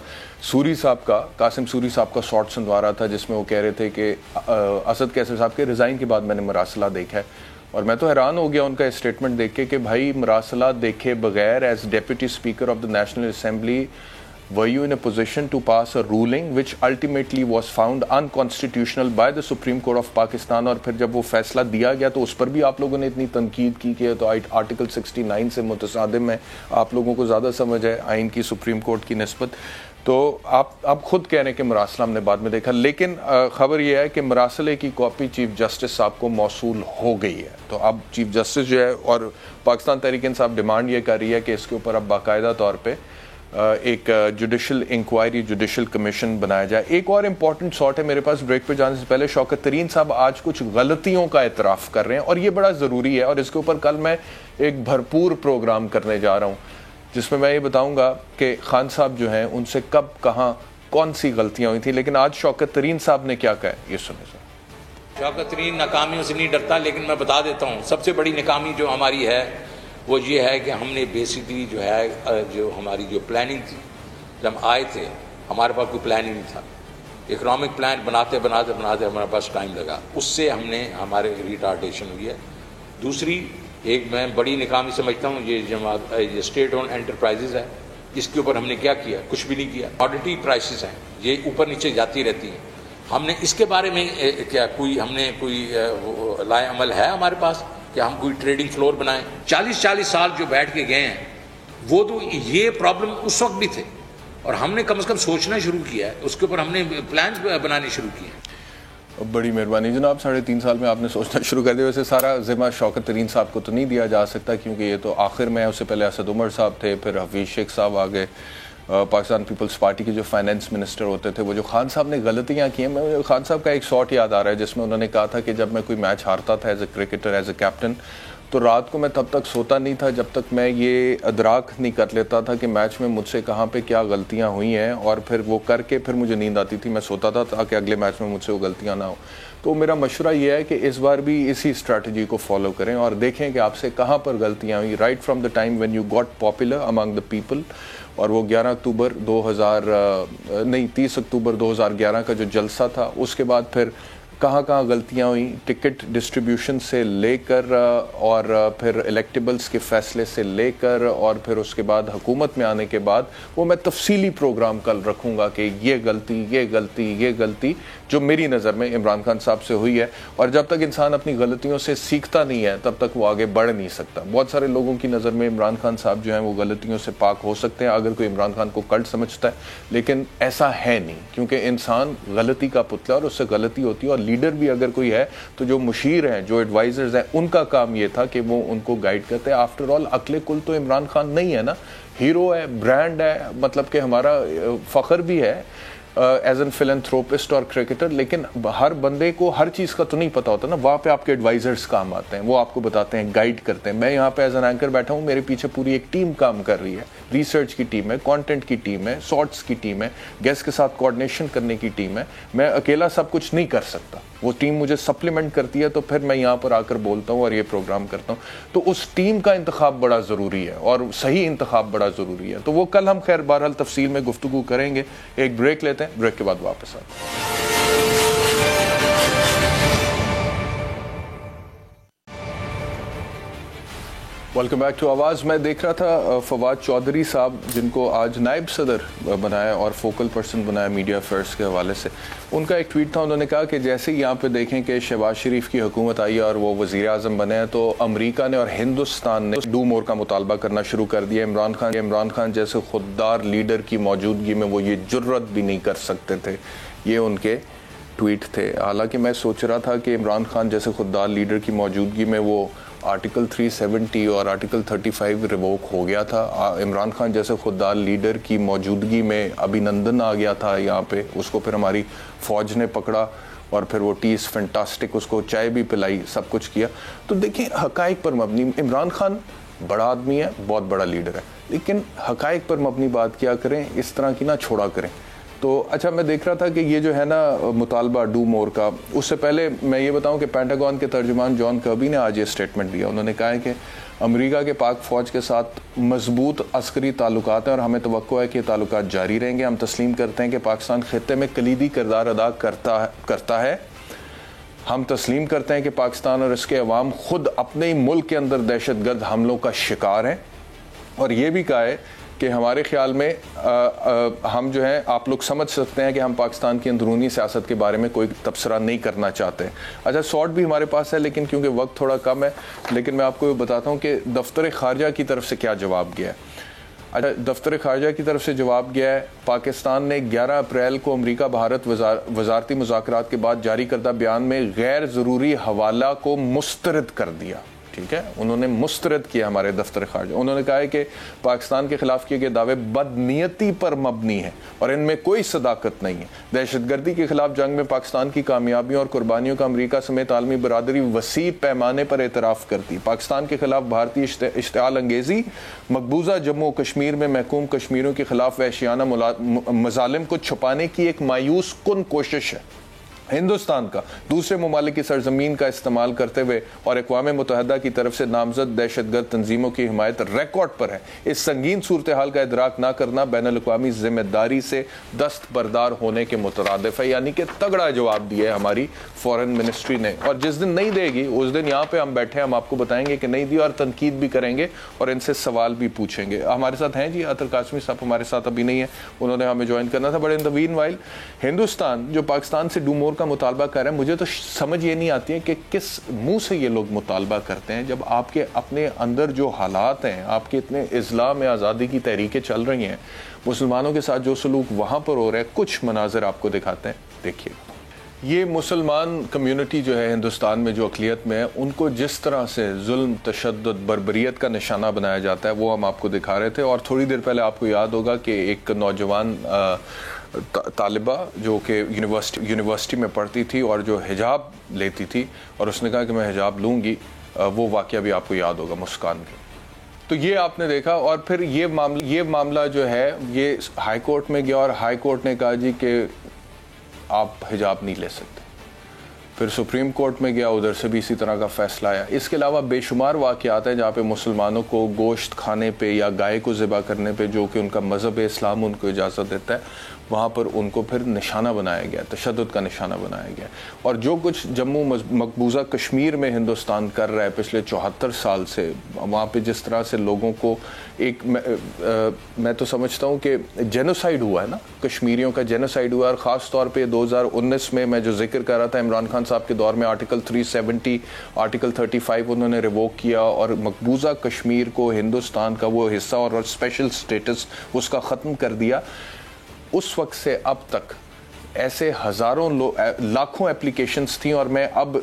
سوری صاحب کا, قاسم سوری صاحب کا شارٹ سنوا رہا تھا جس میں وہ کہہ رہے تھے کہ اسد کیسر صاحب کے ریزائن کے بعد میں نے مراسلہ دیکھا ہے, اور میں تو حیران ہو گیا ان کا اسٹیٹمنٹ دیکھ کے کہ بھائی مراسلہ دیکھے بغیر as deputy speaker of the national assembly were you in a position to pass a ruling which ultimately was found unconstitutional by the Supreme Court of Pakistan, اور پھر جب وہ فیصلہ دیا گیا تو اس پر بھی آپ لوگوں نے اتنی تنقید کی کہ تو آرٹیکل 69 سے متصادم ہے, آپ لوگوں کو زیادہ سمجھ ہے آئین کی سپریم کورٹ کی نسبت. تو آپ خود کہہ رہے ہیں کہ مراسلہ ہم نے بعد میں دیکھا, لیکن خبر یہ ہے کہ مراسلے کی کاپی چیف جسٹس صاحب کو موصول ہو گئی ہے. تو اب چیف جسٹس جو ہے, اور پاکستان تحریک انصاف ڈیمانڈ یہ کر رہی ہے کہ اس کے اوپر اب باقاعدہ طور پہ ایک جوڈیشل انکوائری, جوڈیشل کمیشن بنایا جائے. ایک اور امپورٹنٹ شارٹ ہے میرے پاس بریک پہ جانے سے پہلے. شوکت ترین صاحب آج کچھ غلطیوں کا اعتراف کر رہے ہیں اور یہ بڑا ضروری ہے, اور اس کے اوپر کل میں ایک بھرپور پروگرام کرنے جا رہا ہوں جس میں یہ بتاؤں گا کہ خان صاحب جو ہیں ان سے کب کہاں کون سی غلطیاں ہوئی تھیں. لیکن آج شوکت ترین صاحب نے کیا کہا ہے یہ سنیں سر. شوکت ترین ناکامیوں سے نہیں ڈرتا, لیکن میں بتا دیتا ہوں سب سے بڑی ناکامی جو ہماری ہے وہ یہ ہے کہ ہم نے بیسکلی جو ہے جو ہماری جو پلاننگ تھی, جب ہم آئے تھے ہمارے پاس کوئی پلان ہی نہیں تھا. اکنامک پلان بناتے بناتے بناتے ہمارے پاس ٹائم لگا, اس سے ہم نے ہمارے ریٹارڈیشن ہوئی ہے. دوسری ایک میں بڑی ناکامی سمجھتا ہوں یہ اسٹیٹ اون انٹرپرائزز ہے, اس کے اوپر ہم نے کیا کیا, کچھ بھی نہیں کیا. کموڈٹی پرائسز ہیں یہ اوپر نیچے جاتی رہتی ہیں, ہم نے اس کے بارے میں کیا ہم نے کوئی لائے عمل ہے ہمارے پاس کہ ہم کوئی ٹریڈنگ فلور بنائیں. 40 سال جو بیٹھ کے گئے ہیں وہ تو یہ پرابلم اس وقت بھی تھے, اور ہم نے کم از کم سوچنا شروع کیا ہے, اس کے اوپر ہم نے پلانز بنانے شروع کیے ہیں. بڑی مہربانی جناب, 3.5 سال میں آپ نے سوچنا شروع کر دیا. ویسے سارا ذمہ شوکت ترین صاحب کو تو نہیں دیا جا سکتا کیونکہ یہ تو آخر میں, اس سے پہلے اسد عمر صاحب تھے, پھر حفیظ شیخ صاحب آگے, پاکستان پیپلز پارٹی کے جو فائنینس منسٹر ہوتے تھے. وہ جو خان صاحب نے غلطیاں کی ہیں, میں خان صاحب کا ایک شارٹ یاد آ رہا ہے جس میں انہوں نے کہا تھا کہ جب میں کوئی میچ ہارتا تھا as a cricketer, as a captain, تو رات کو میں تب تک سوتا نہیں تھا جب تک میں یہ ادراک نہیں کر لیتا تھا کہ میچ میں مجھ سے کہاں پہ کیا غلطیاں ہوئی ہیں, اور پھر وہ کر کے پھر مجھے نیند آتی تھی, میں سوتا تھا تاکہ اگلے میچ میں مجھ سے وہ غلطیاں نہ ہوں. تو میرا مشورہ یہ ہے کہ اس بار بھی اسی اسٹریٹجی کو فالو کریں اور دیکھیں کہ آپ سے کہاں پر غلطیاں ہوئی. Right from the time when you got popular among the people, اور وہ 30 اکتوبر 2011 کا جو جلسہ تھا, اس کے بعد پھر کہاں کہاں غلطیاں ہوئیں, ٹکٹ ڈسٹریبیوشن سے لے کر اور پھر الیکٹیبلز کے فیصلے سے لے کر اور پھر اس کے بعد حکومت میں آنے کے بعد, وہ میں تفصیلی پروگرام کل رکھوں گا کہ یہ غلطی جو میری نظر میں عمران خان صاحب سے ہوئی ہے. اور جب تک انسان اپنی غلطیوں سے سیکھتا نہیں ہے تب تک وہ آگے بڑھ نہیں سکتا. بہت سارے لوگوں کی نظر میں عمران خان صاحب جو ہیں وہ غلطیوں سے پاک ہو سکتے ہیں اگر کوئی عمران خان کو کلٹ سمجھتا ہے, لیکن ایسا ہے نہیں, کیونکہ انسان غلطی کا پتلا اور اس سے غلطی ہوتی ہے. اور لیڈر بھی اگر کوئی ہے تو جو مشیر ہیں, جو ایڈوائزرز ہیں, ان کا کام یہ تھا کہ وہ ان کو گائیڈ کرتے ہیں. آفٹر آل عقل کل تو عمران خان نہیں ہے نا, ہیرو ہے, برانڈ ہے, مطلب کہ ہمارا فخر بھی ہے ایز این فلینتھروپسٹ اور کرکٹر. لیکن ہر بندے کو ہر چیز کا تو نہیں پتا ہوتا نا, وہاں پہ آپ کے ایڈوائزرز کام آتے ہیں, وہ آپ کو بتاتے ہیں, گائیڈ کرتے ہیں. میں یہاں پہ ایز این اینکر بیٹھا ہوں, میرے پیچھے پوری ایک ٹیم کام کر رہی ہے, ریسرچ کی ٹیم ہے, کانٹینٹ کی ٹیم ہے, شارٹس کی ٹیم ہے, گیسٹ کے ساتھ کوآرڈینیشن کرنے کی ٹیم ہے. میں اکیلا سب کچھ نہیں کر سکتا, وہ ٹیم مجھے سپلیمنٹ کرتی ہے, تو پھر میں یہاں پر آ کر بولتا ہوں اور یہ پروگرام کرتا ہوں. تو اس ٹیم کا انتخاب بڑا ضروری ہے اور صحیح انتخاب بڑا ضروری ہے. تو وہ کل ہم خیر بہرحال تفصیل میں گفتگو کریں گے. ایک بریک لیتے ہیں, بریک کے بعد واپس آتے ہیں. ویلکم بیک ٹو آواز. میں دیکھ رہا تھا فواد چودھری صاحب جن کو آج نائب صدر بنایا اور فوکل پرسن بنایا میڈیا افیئرس کے حوالے سے, ان کا ایک ٹویٹ تھا. انہوں نے کہا کہ جیسے ہی یہاں پہ دیکھیں کہ شہباز شریف کی حکومت آئی اور وہ وزیر اعظم بنے ہیں تو امریکہ نے اور ہندوستان نے ڈو مور کا مطالبہ کرنا شروع کر دیا. عمران خان جیسے خوددار لیڈر کی موجودگی میں وہ یہ جرت بھی نہیں کر سکتے تھے. یہ ان کے ٹویٹ تھے. حالانکہ میں سوچ رہا تھا کہ عمران خان جیسے خوددار لیڈر کی موجودگی میں وہ آرٹیکل 370 اور آرٹیکل 35 ریووک ہو گیا تھا. عمران خان جیسے خوددار لیڈر کی موجودگی میں ابھی نندن آ گیا تھا یہاں پہ, اس کو پھر ہماری فوج نے پکڑا اور پھر وہ ٹیز فینٹاسٹک اس کو چائے بھی پلائی, سب کچھ کیا. تو دیکھیں حقائق پر مبنی, عمران خان بڑا آدمی ہے, بہت بڑا لیڈر ہے, لیکن حقائق پر مبنی بات کیا کریں, اس طرح کی نہ چھوڑا کریں. تو اچھا میں دیکھ رہا تھا کہ یہ جو ہے نا مطالبہ ڈو مور کا, اس سے پہلے میں یہ بتاؤں کہ پینٹاگون کے ترجمان جان کربی نے آج یہ سٹیٹمنٹ دیا. انہوں نے کہا ہے کہ امریکہ کے پاک فوج کے ساتھ مضبوط عسکری تعلقات ہیں اور ہمیں توقع ہے کہ یہ تعلقات جاری رہیں گے. ہم تسلیم کرتے ہیں کہ پاکستان خطے میں کلیدی کردار ادا کرتا ہے. ہم تسلیم کرتے ہیں کہ پاکستان اور اس کے عوام خود اپنے ہی ملک کے اندر دہشت گرد حملوں کا شکار ہیں. اور یہ بھی کہا ہے کہ ہمارے خیال میں ہم جو ہیں, آپ لوگ سمجھ سکتے ہیں کہ ہم پاکستان کی اندرونی سیاست کے بارے میں کوئی تبصرہ نہیں کرنا چاہتے. اچھا سارٹ بھی ہمارے پاس ہے لیکن کیونکہ وقت تھوڑا کم ہے, لیکن میں آپ کو بتاتا ہوں کہ دفتر خارجہ کی طرف سے کیا جواب گیا ہے. اچھا دفتر خارجہ کی طرف سے جواب گیا ہے, پاکستان نے 11 اپریل کو امریکہ بھارت وزارتی مذاکرات کے بعد جاری کردہ بیان میں غیر ضروری حوالہ کو مسترد کر دیا. ٹھیک ہے, انہوں نے مسترد کیا ہمارے دفتر خارجہ. انہوں نے کہا ہے کہ پاکستان کے خلاف کیے گئے دعوے بدنیتی پر مبنی ہیں اور ان میں کوئی صداقت نہیں ہے. دہشت گردی کے خلاف جنگ میں پاکستان کی کامیابیوں اور قربانیوں کا امریکہ سمیت عالمی برادری وسیع پیمانے پر اعتراف کرتی. پاکستان کے خلاف بھارتی اشتعال انگیزی مقبوضہ جموں و کشمیر میں محکوم کشمیریوں کے خلاف وحشیانہ مظالم کو چھپانے کی ایک مایوس کن کوشش ہے. ہندوستان کا دوسرے ممالک کی سرزمین کا استعمال کرتے ہوئے اور اقوام متحدہ کی طرف سے نامزد دہشت گرد تنظیموں کی حمایت ریکارڈ پر ہے. اس سنگین صورتحال کا ادراک نہ کرنا بین الاقوامی ذمہ داری سے دستبردار ہونے کے مترادف ہے. یعنی کہ تگڑا جواب دیا ہے ہماری فورن منسٹری نے, اور جس دن نہیں دے گی اس دن یہاں پہ ہم بیٹھے ہم آپ کو بتائیں گے کہ نہیں دی, اور تنقید بھی کریں گے اور ان سے سوال بھی پوچھیں گے. ہمارے ساتھ ہیں جی عطر قاسمی صاحب, ہمارے ساتھ ابھی نہیں ہے, انہوں نے ہمیں جوائن کرنا تھا. But in the meanwhile Hindustan جو پاکستان سے ڈو مور کا مطالبہ کر رہے ہیں, مجھے تو سمجھ یہ نہیں آتی ہے کہ کس منہ سے یہ لوگ مطالبہ کرتے ہیں جب آپ کے اپنے اندر جو حالات ہیں, آپ کے اتنے اضلاع میں آزادی کی تحریکیں چل رہی ہیں, مسلمانوں کے ساتھ جو سلوک وہاں پر ہو رہا ہے, کچھ مناظر آپ کو دکھاتے ہیں, دیکھیے. یہ مسلمان کمیونٹی جو ہے ہندوستان میں جو اقلیت میں ہے, ان کو جس طرح سے ظلم, تشدد, بربریت کا نشانہ بنایا جاتا ہے وہ ہم آپ کو دکھا رہے تھے. اور تھوڑی دیر پہلے آپ کو یاد ہوگا کہ ایک نوجوان طالبہ جو کہ یونیورسٹی میں پڑھتی تھی اور جو حجاب لیتی تھی اور اس نے کہا کہ میں حجاب لوں گی, وہ واقعہ بھی آپ کو یاد ہوگا مسکان کے. تو یہ آپ نے دیکھا, اور پھر یہ معاملہ جو ہے یہ ہائی کورٹ میں گیا اور ہائی کورٹ نے کہا جی کہ آپ حجاب نہیں لے سکتے. پھر سپریم کورٹ میں گیا, ادھر سے بھی اسی طرح کا فیصلہ آیا. اس کے علاوہ بے شمار واقعات ہیں جہاں پہ مسلمانوں کو گوشت کھانے پہ یا گائے کو ذبح کرنے پہ, جو کہ ان کا مذہب اسلام ان کو اجازت دیتا ہے, وہاں پر ان کو پھر نشانہ بنایا گیا, تشدد کا نشانہ بنایا گیا. اور جو کچھ جموں مقبوضہ کشمیر میں ہندوستان کر رہا ہے پچھلے 74 سال سے, وہاں پہ جس طرح سے لوگوں کو ایک میں تو سمجھتا ہوں کہ جینوسائیڈ ہوا ہے نا, کشمیریوں کا جینوسائیڈ ہوا. اور خاص طور پہ 2019 میں جو ذکر کر رہا تھا عمران خان صاحب کے دور میں, آرٹیکل 370 آرٹیکل 35 انہوں نے ریووک کیا اور مقبوضہ کشمیر کو ہندوستان کا وہ حصہ اور اسپیشل سٹیٹس اس کا ختم کر دیا. اس وقت سے اب تک ایسے ہزاروں لاکھوں اپلیکیشنز تھیں, اور میں اب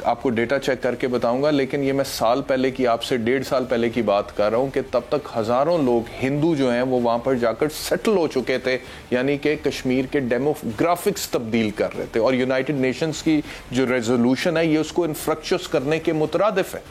آپ کو ڈیٹا چیک کر کے بتاؤں گا, لیکن یہ میں سال پہلے کی, آپ سے 1.5 سال پہلے کی بات کر رہا ہوں کہ تب تک ہزاروں لوگ ہندو جو ہیں وہ وہاں پر جا کر سیٹل ہو چکے تھے, یعنی کہ کشمیر کے ڈیموگرافکس تبدیل کر رہے تھے. اور یونائٹڈ نیشنز کی جو ریزولوشن ہے یہ اس کو انفرکچس کرنے کے مترادف ہے,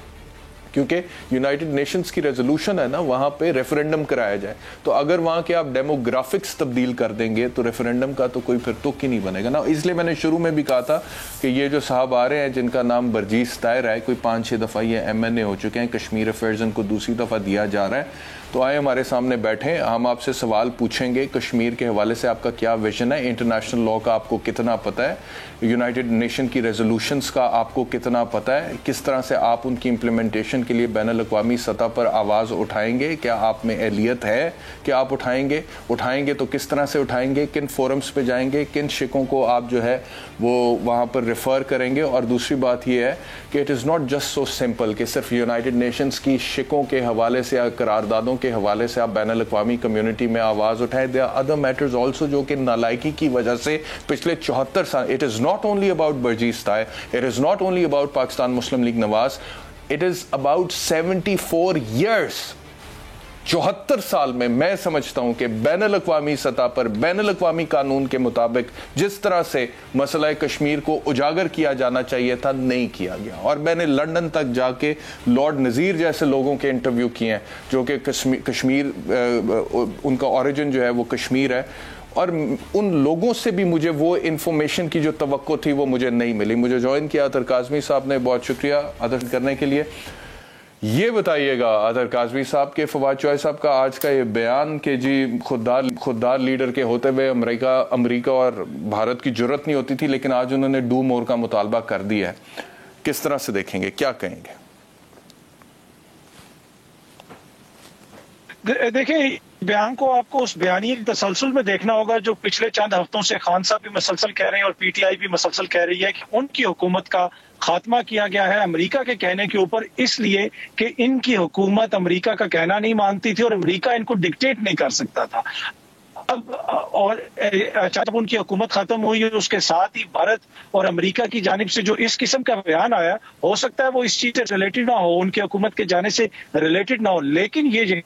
کیونکہ یونائٹڈ نیشنز کی ریزولوشن ہے نا, وہاں پہ ریفرینڈم کرایا جائے. تو اگر وہاں کے آپ ڈیموگرافکس تبدیل کر دیں گے تو ریفرینڈم کا تو کوئی پھر تک ہی نہیں بنے گا نا. اس لیے میں نے شروع میں بھی کہا تھا کہ یہ جو صاحب آ رہے ہیں جن کا نام برجیس طاہر ہے, کوئی 5-6 دفعہ یہ MNA ہو چکے ہیں, کشمیر افیئرز ان کو دوسری دفعہ دیا جا رہا ہے, تو آئے ہمارے سامنے بیٹھیں, ہم آپ سے سوال پوچھیں گے کشمیر کے حوالے سے آپ کا کیا ویژن ہے, انٹرنیشنل لاء کا آپ کو کتنا پتہ ہے, یونائٹڈ نیشن کی ریزولوشنز کا آپ کو کتنا پتہ ہے, کس طرح سے آپ ان کی امپلیمنٹیشن کے لیے بین الاقوامی سطح پر آواز اٹھائیں گے, کیا آپ میں اہلیت ہے کہ آپ اٹھائیں گے تو کس طرح سے اٹھائیں گے, کن فورمز پہ جائیں گے, کن شکوں کو آپ جو ہے وہ وہاں پر ریفر کریں گے. اور دوسری بات یہ ہے کہ it is not just so simple کہ صرف یونائٹڈ نیشنز کی شکوں کے حوالے سے یا قراردادوں کے حوالے سے آپ بین الاقوامی کمیونٹی میں آواز اٹھائیں. There are other matters also جو کہ نالائکی کی وجہ سے پچھلے 74 سال, it is not only about bridges طائع, it is not only about Pakistan Muslim League Nawaz, it is about 74 years. 74 سال میں سمجھتا ہوں کہ بین الاقوامی سطح پر بین الاقوامی قانون کے مطابق جس طرح سے مسئلہ کشمیر کو اجاگر کیا جانا چاہیے تھا نہیں کیا گیا. اور میں نے لنڈن تک جا کے لارڈ نذیر جیسے لوگوں کے انٹرویو کیے ہیں جو کہ کشمیر ان کا اوریجن جو ہے وہ کشمیر ہے, اور ان لوگوں سے بھی مجھے وہ انفارمیشن کی جو توقع تھی وہ مجھے نہیں ملی. مجھے جوائن کیا اطہر کاظمی صاحب نے, بہت شکریہ اطہر کرنے کے لیے. یہ بتائیے گا اطہر کاظمی صاحب کے فواد چوہے صاحب کا آج کا یہ بیان کہ جی خوددار لیڈر کے ہوتے ہوئے امریکہ اور بھارت کی جرت نہیں ہوتی تھی, لیکن آج انہوں نے ڈو مور کا مطالبہ کر دیا ہے, کس طرح سے دیکھیں گے, کیا کہیں گے؟ دیکھیں بیان کو آپ کو اس بیانیے کے تسلسل میں دیکھنا ہوگا جو پچھلے چند ہفتوں سے خان صاحب بھی مسلسل کہہ رہے ہیں اور پی ٹی آئی بھی مسلسل کہہ رہی ہے کہ ان کی حکومت کا خاتمہ کیا گیا ہے امریکہ کے کہنے کے اوپر, اس لیے کہ ان کی حکومت امریکہ کا کہنا نہیں مانتی تھی اور امریکہ ان کو ڈکٹیٹ نہیں کر سکتا تھا. اب اور جب ان کی حکومت ختم ہوئی اس کے ساتھ ہی بھارت اور امریکہ کی جانب سے جو اس قسم کا بیان آیا, ہو سکتا ہے وہ اس چیز سے ریلیٹڈ نہ ہو, ان کی حکومت کے جانے سے ریلیٹڈ نہ ہو, لیکن یہ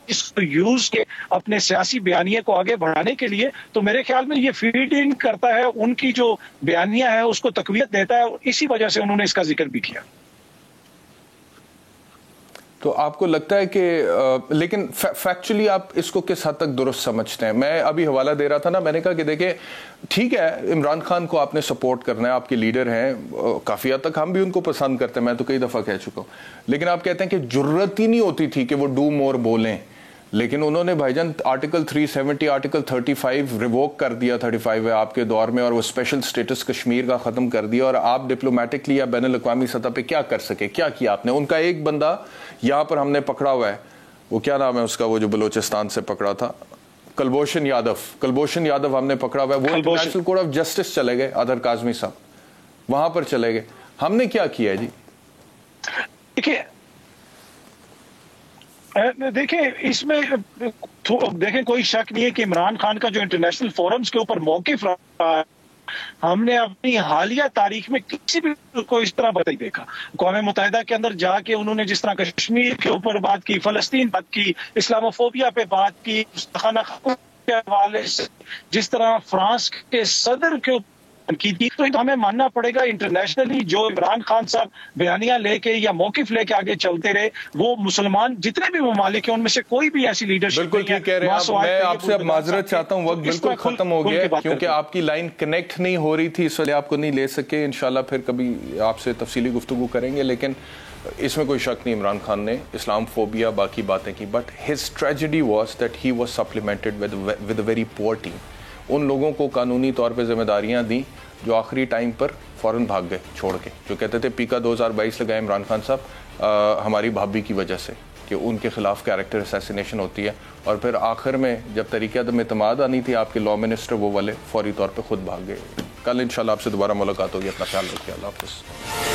اس کو یوز کے اپنے سیاسی بیانیے کو آگے بڑھانے کے لیے, تو میرے خیال میں یہ فیڈ ان کرتا ہے ان کی جو بیانیہ ہے اس کو تقویت دیتا ہے, اور اسی وجہ سے انہوں نے اس کا ذکر بھی کیا. تو آپ کو لگتا ہے کہ لیکن فیکچولی آپ اس کو کس حد تک درست سمجھتے ہیں؟ میں ابھی حوالہ دے رہا تھا نا, میں نے کہا کہ دیکھیں ٹھیک ہے عمران خان کو آپ نے سپورٹ کرنا ہے, آپ کے لیڈر ہیں, کافی حد تک ہم بھی ان کو پسند کرتے ہیں, میں تو کئی دفعہ کہہ چکا ہوں, لیکن آپ کہتے ہیں کہ جرت ہی نہیں ہوتی تھی کہ وہ ڈو مور بولیں, لیکن انہوں نے بھائی جان آرٹیکل 370 آرٹیکل 35 ریووک کر دیا, 35 ہے آپ کے دور میں, اور وہ اسپیشل سٹیٹس کشمیر کا ختم کر دیا, اور آپ ڈپلومیٹکلی یا بین الاقوامی سطح پہ کیا کر سکے, کیا کیا آپ نے؟ ان کا ایک بندہ یہاں پر ہم نے پکڑا ہوا ہے, وہ کیا نام ہے اس کا, وہ جو بلوچستان سے پکڑا تھا, کلبھوشن یادو ہم نے پکڑا ہوا ہے, وہ انٹرنیشنل کورٹ آف جسٹس چلے گئے اطہر کاظمی صاحب, وہاں پر چلے گئے. ہم نے کیا کیا ہے جی؟ دیکھیں اس میں دیکھیں کوئی شک نہیں ہے کہ عمران خان کا جو انٹرنیشنل فورمز کے اوپر موقف رہا, ہم نے اپنی حالیہ تاریخ میں کسی بھی کو اس طرح نہیں دیکھا. اقوام متحدہ کے اندر جا کے انہوں نے جس طرح کشمیر کے اوپر بات کی, فلسطین بات کی, اسلاموفوبیا پہ بات کی, خانہ خانہ کے حوالے سے جس طرح فرانس کے صدر کے اوپر کی تھی, تو ہمیں ماننا پڑے گا انٹرنیشنلی جو عمران خان صاحب بیانیہ لے کے یا موقف لے کے آگے چلتے رہے, وہ مسلمان جتنے بھی ممالک ہیں ان میں سے کوئی بھی ایسی لیڈرشپ بالکل ٹھیک کہہ رہے ہیں. میں آپ سے اب معذرت چاہتا ہوں, وقت بالکل ختم ہو گیا کیونکہ آپ کی لائن کنیکٹ نہیں ہو رہی تھی, اس وجہ آپ کو نہیں لے سکے. انشاءاللہ پھر کبھی آپ سے تفصیلی گفتگو کریں گے, لیکن اس میں کوئی شک نہیں عمران خان نے اسلام فوبیا باقی باتیں کی, but his tragedy was that he was supplemented with a very poor team. ان لوگوں کو قانونی طور پہ ذمہ داریاں دیں جو آخری ٹائم پر فوراً بھاگ گئے چھوڑ کے, جو کہتے تھے پیکا 2022 لگائے عمران خان صاحب ہماری بھابھی کی وجہ سے کہ ان کے خلاف کیریکٹر اسیسینیشن ہوتی ہے, اور پھر آخر میں جب طریقہ عدم اعتماد آنی تھی آپ کے لا منسٹر وہ والے فوری طور پہ خود بھاگ گئے. کل انشاءاللہ آپ سے دوبارہ ملاقات ہوگی, اپنا خیال رکھیے, اللہ حافظ.